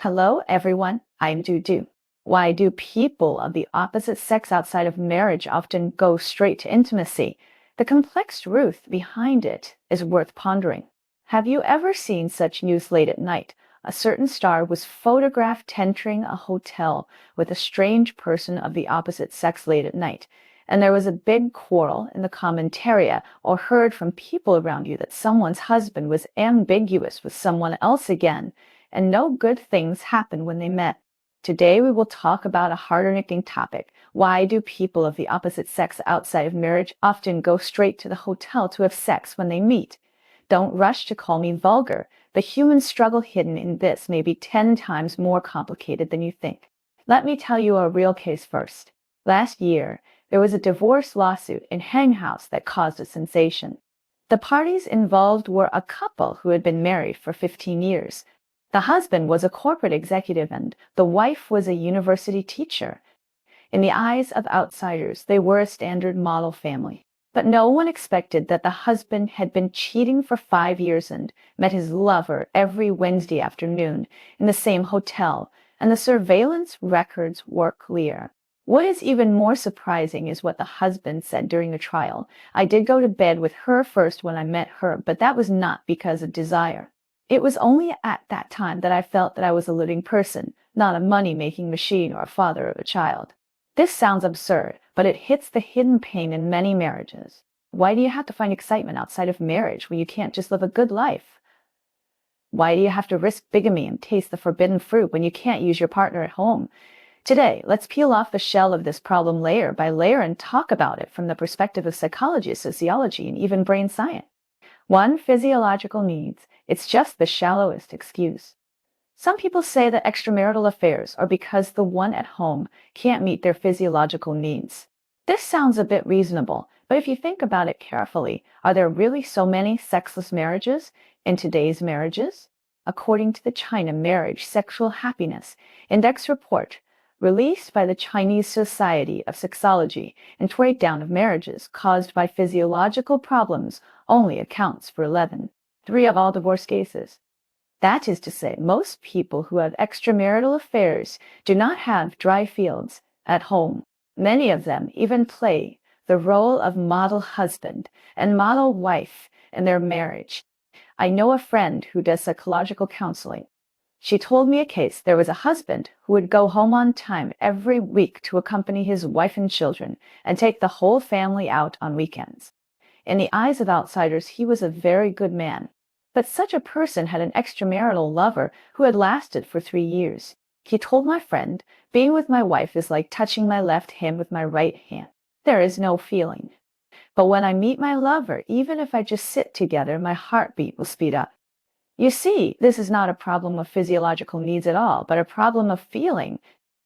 Hello, everyone. I'm Dudu. Why do people of the opposite sex outside of marriage often go straight to intimacy? The complex truth behind it is worth pondering. Have you ever seen such news late at night? A certain star was photographed entering a hotel with a strange person of the opposite sex late at night, and there was a big quarrel in the commentary or heard from people around you that someone's husband was ambiguous with someone else again, and no good things happen when they met. Today we will talk about a heart-wrenching topic. Why do people of the opposite sex outside of marriage often go straight to the hotel to have sex when they meet? Don't rush to call me vulgar. The human struggle hidden in this may be 10 times more complicated than you think. Let me tell you a real case first. Last year, there was a divorce lawsuit in Hang House that caused a sensation. The parties involved were a couple who had been married for 15 years. The husband was a corporate executive and the wife was a university teacher. In the eyes of outsiders, they were a standard model family. But no one expected that the husband had been cheating for 5 years and met his lover every Wednesday afternoon in the same hotel, and the surveillance records were clear. What is even more surprising is what the husband said during the trial. I did go to bed with her first when I met her, but that was not because of desire. It was only at that time that I felt that I was a living person, not a money-making machine or a father of a child. This sounds absurd, but it hits the hidden pain in many marriages. Why do you have to find excitement outside of marriage when you can't just live a good life? Why do you have to risk bigamy and taste the forbidden fruit when you can't use your partner at home? Today, let's peel off the shell of this problem layer by layer and talk about it from the perspective of psychology, sociology, and even brain science. 1. Physiological needs. It's just the shallowest excuse. Some people say that extramarital affairs are because the one at home can't meet their physiological needs. This sounds a bit reasonable, but if you think about it carefully, are there really so many sexless marriages in today's marriages? According to the China Marriage Sexual Happiness Index report, released by the Chinese Society of Sexology, and breakdown of marriages caused by physiological problems only accounts for 11.3 of all divorce cases. That is to say, most people who have extramarital affairs do not have dry fields at home. Many of them even play the role of model husband and model wife in their marriage. I know a friend who does psychological counseling. She told me a case. There was a husband who would go home on time every week to accompany his wife and children and take the whole family out on weekends. In the eyes of outsiders, he was a very good man. But such a person had an extramarital lover who had lasted for 3 years. He told my friend, being with my wife is like touching my left hand with my right hand. There is no feeling. But when I meet my lover, even if I just sit together, my heartbeat will speed up. You see, this is not a problem of physiological needs at all, but a problem of feeling.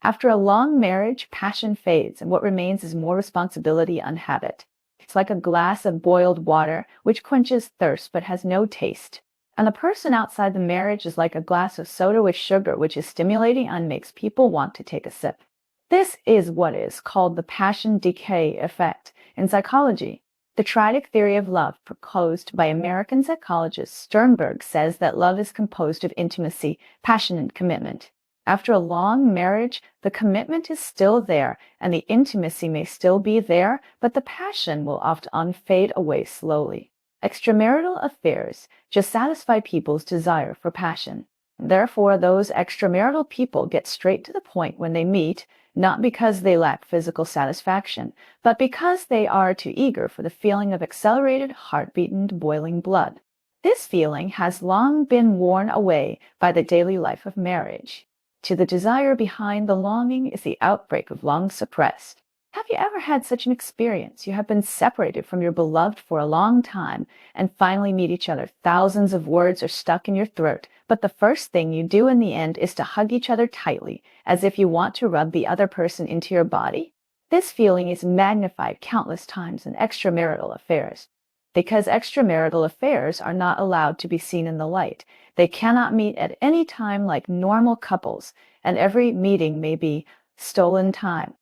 After a long marriage, passion fades, and what remains is more responsibility and habit. It's like a glass of boiled water, which quenches thirst but has no taste. And the person outside the marriage is like a glass of soda with sugar, which is stimulating and makes people want to take a sip. This is what is called the passion decay effect in psychology. The triadic theory of love, proposed by American psychologist Sternberg, says that love is composed of intimacy, passion, and commitment. After a long marriage, the commitment is still there, and the intimacy may still be there, but the passion will often fade away slowly. Extramarital affairs just satisfy people's desire for passion. Therefore, those extramarital people get straight to the point when they meet, not because they lack physical satisfaction, but because they are too eager for the feeling of accelerated heartbeat and boiling blood. This feeling has long been worn away by the daily life of marriage. To the desire behind the longing is the outbreak of long suppressed. Have you ever had such an experience? You have been separated from your beloved for a long time and finally meet each other. Thousands of words are stuck in your throat, but the first thing you do in the end is to hug each other tightly, as if you want to rub the other person into your body. This feeling is magnified countless times in extramarital affairs. Because extramarital affairs are not allowed to be seen in the light, they cannot meet at any time like normal couples, and every meeting may be stolen time.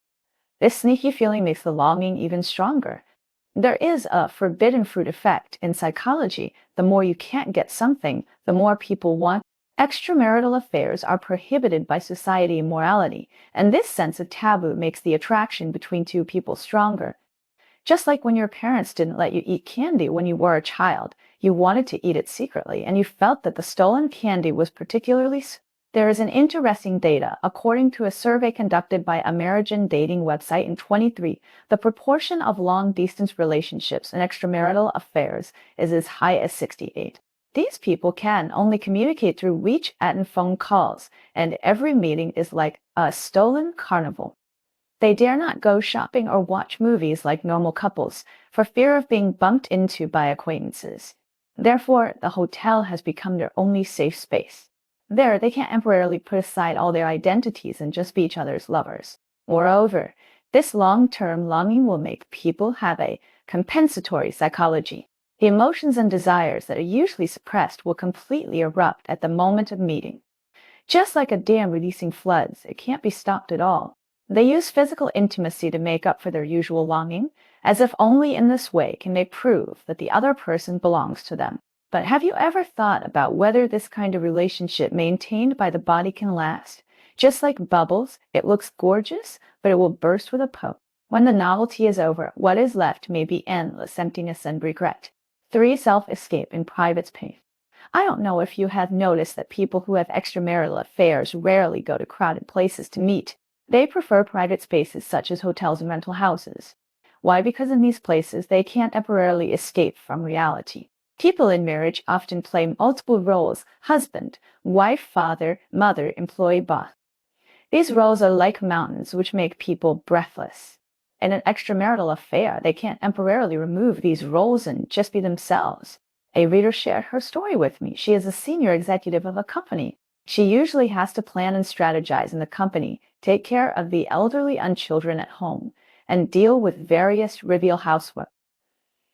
This sneaky feeling makes the longing even stronger. There is a forbidden fruit effect in psychology. The more you can't get something, the more people want. Extramarital affairs are prohibited by society and morality, and this sense of taboo makes the attraction between two people stronger. Just like when your parents didn't let you eat candy when you were a child, you wanted to eat it secretly, and you felt that the stolen candy was particularly. There is an interesting data. According to a survey conducted by American dating website in 23, the proportion of long-distance relationships and extramarital affairs is as high as 68. These people can only communicate through WeChat and phone calls, and every meeting is like a stolen carnival. They dare not go shopping or watch movies like normal couples, for fear of being bumped into by acquaintances. Therefore, the hotel has become their only safe space. There, they can temporarily put aside all their identities and just be each other's lovers. Moreover, this long-term longing will make people have a compensatory psychology. The emotions and desires that are usually suppressed will completely erupt at the moment of meeting. Just like a dam releasing floods, it can't be stopped at all. They use physical intimacy to make up for their usual longing, as if only in this way can they prove that the other person belongs to them. But have you ever thought about whether this kind of relationship maintained by the body can last? Just like bubbles, it looks gorgeous, but it will burst with a pop. When the novelty is over, what is left may be endless emptiness and regret. 3. Self-escape in private space. I don't know if you have noticed that people who have extramarital affairs rarely go to crowded places to meet. They prefer private spaces such as hotels and rental houses. Why? Because in these places, they can't temporarily escape from reality. People in marriage often play multiple roles: husband, wife, father, mother, employee, boss. These roles are like mountains which make people breathless. In an extramarital affair, they can't temporarily remove these roles and just be themselves. A reader shared her story with me. She is a senior executive of a company. She usually has to plan and strategize in the company, take care of the elderly and children at home, and deal with various trivial housework.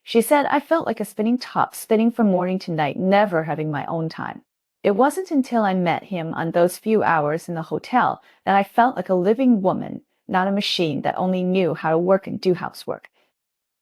She said, I felt like a spinning top, spinning from morning to night, never having my own time. It wasn't until I met him on those few hours in the hotel that I felt like a living woman, not a machine that only knew how to work and do housework.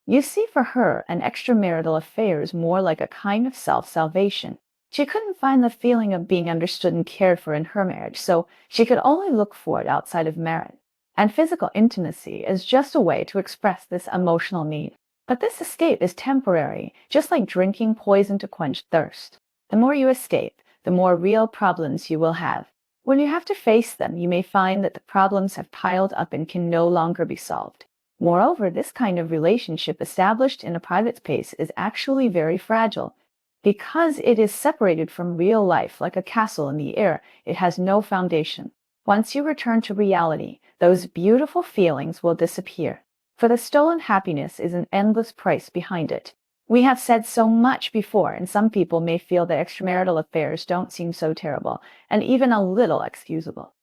You see, for her, an extramarital affair is more like a kind of self-salvation. She couldn't find the feeling of being understood and cared for in her marriage, so she could only look for it outside of marriage. And physical intimacy is just a way to express this emotional need. But this escape is temporary, just like drinking poison to quench thirst. The more you escape, the more real problems you will have. When you have to face them, you may find that the problems have piled up and can no longer be solved. Moreover, this kind of relationship established in a private space is actually very fragile. Because it is separated from real life like a castle in the air, it has no foundation. Once you return to reality, those beautiful feelings will disappear. For the stolen happiness is an endless price behind it. We have said so much before, and some people may feel that extramarital affairs don't seem so terrible, and even a little excusable.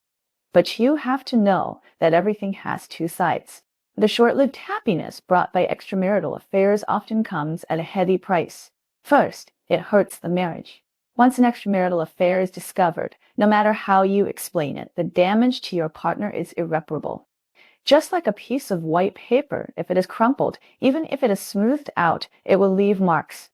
But you have to know that everything has two sides. The short-lived happiness brought by extramarital affairs often comes at a heavy price. First, it hurts the marriage. Once an extramarital affair is discovered, no matter how you explain it, the damage to your partner is irreparable. Just like a piece of white paper, if it is crumpled, even if it is smoothed out, it will leave marks.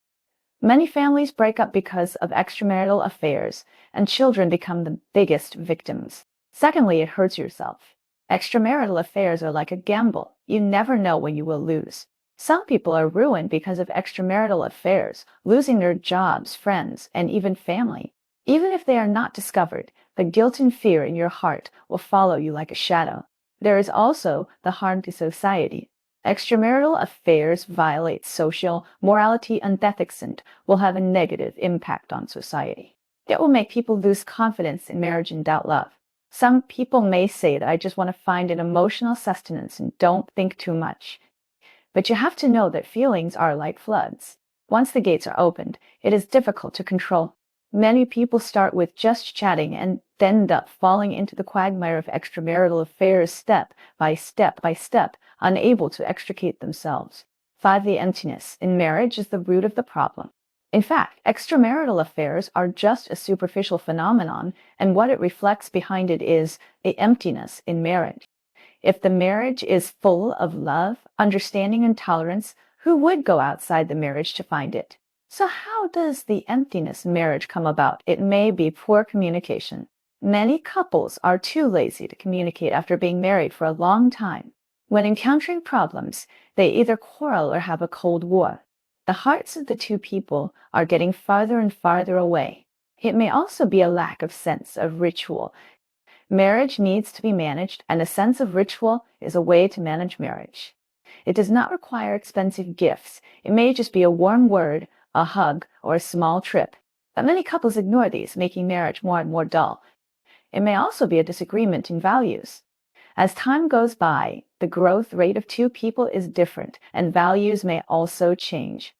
Many families break up because of extramarital affairs, and children become the biggest victims. Secondly, it hurts yourself. Extramarital affairs are like a gamble. You never know when you will lose. Some people are ruined because of extramarital affairs, losing their jobs, friends, and even family. Even if they are not discovered, the guilt and fear in your heart will follow you like a shadow. There is also the harm to society. Extramarital affairs violate social morality and ethics and will have a negative impact on society. It will make people lose confidence in marriage and doubt love. Some people may say that I just want to find an emotional sustenance and don't think too much. But you have to know that feelings are like floods. Once the gates are opened, it is difficult to control. Many people start with just chatting and then end up falling into the quagmire of extramarital affairs step by step, unable to extricate themselves. 5. The emptiness in marriage is the root of the problem. In fact, extramarital affairs are just a superficial phenomenon, and what it reflects behind it is the emptiness in marriage. If the marriage is full of love, understanding, and tolerance, who would go outside the marriage to find it? So how does the emptiness marriage come about? It may be poor communication. Many couples are too lazy to communicate after being married for a long time. When encountering problems, they either quarrel or have a cold war. The hearts of the two people are getting farther and farther away. It may also be a lack of sense of ritual. Marriage needs to be managed, and a sense of ritual is a way to manage marriage. It does not require expensive gifts. It may just be a warm word, a hug, or a small trip. But many couples ignore these, making marriage more and more dull. It may also be a disagreement in values. As time goes by, the growth rate of two people is different, and values may also change.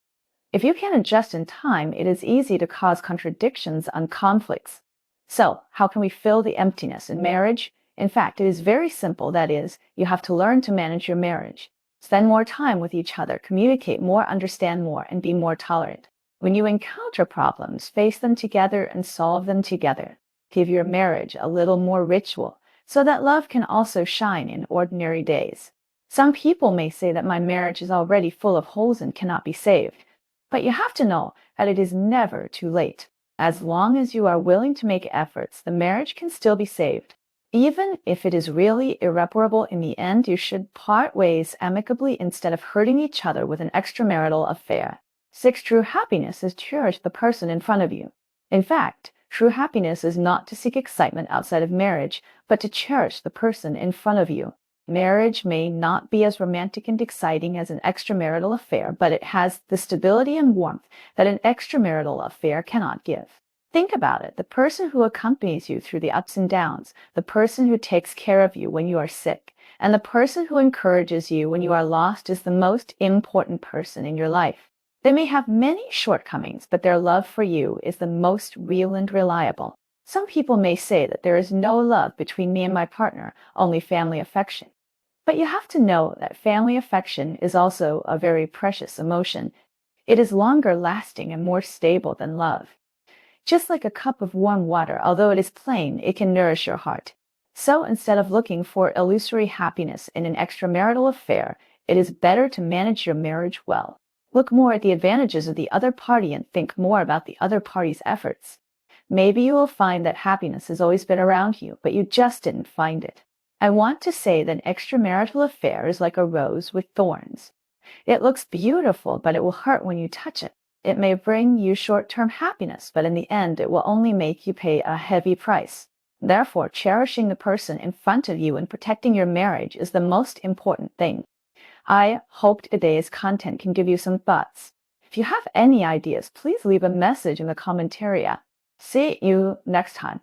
If you can adjust in time, it is easy to cause contradictions and conflicts. So, how can we fill the emptiness in marriage? In fact, it is very simple. That is, you have to learn to manage your marriage. Spend more time with each other, communicate more, understand more, and be more tolerant. When you encounter problems, face them together and solve them together. Give your marriage a little more ritual, so that love can also shine in ordinary days. Some people may say that my marriage is already full of holes and cannot be saved. But you have to know that it is never too late. As long as you are willing to make efforts, the marriage can still be saved. Even if it is really irreparable in the end, you should part ways amicably instead of hurting each other with an extramarital affair. 6. True happiness is to cherish the person in front of you. In fact, true happiness is not to seek excitement outside of marriage, but to cherish the person in front of you. Marriage may not be as romantic and exciting as an extramarital affair, but it has the stability and warmth that an extramarital affair cannot give. Think about it. The person who accompanies you through the ups and downs, the person who takes care of you when you are sick, and the person who encourages you when you are lost is the most important person in your life. They may have many shortcomings, but their love for you is the most real and reliable. Some people may say that there is no love between me and my partner, only family affection. But you have to know that family affection is also a very precious emotion. It is longer lasting and more stable than love. Just like a cup of warm water, although it is plain, it can nourish your heart. So instead of looking for illusory happiness in an extramarital affair, it is better to manage your marriage well. Look more at the advantages of the other party and think more about the other party's efforts. Maybe you will find that happiness has always been around you, but you just didn't find it. I want to say that an extramarital affair is like a rose with thorns. It looks beautiful, but it will hurt when you touch it. It may bring you short-term happiness, but in the end, it will only make you pay a heavy price. Therefore, cherishing the person in front of you and protecting your marriage is the most important thing. I hope today's content can give you some thoughts. If you have any ideas, please leave a message in the comment area. See you next time.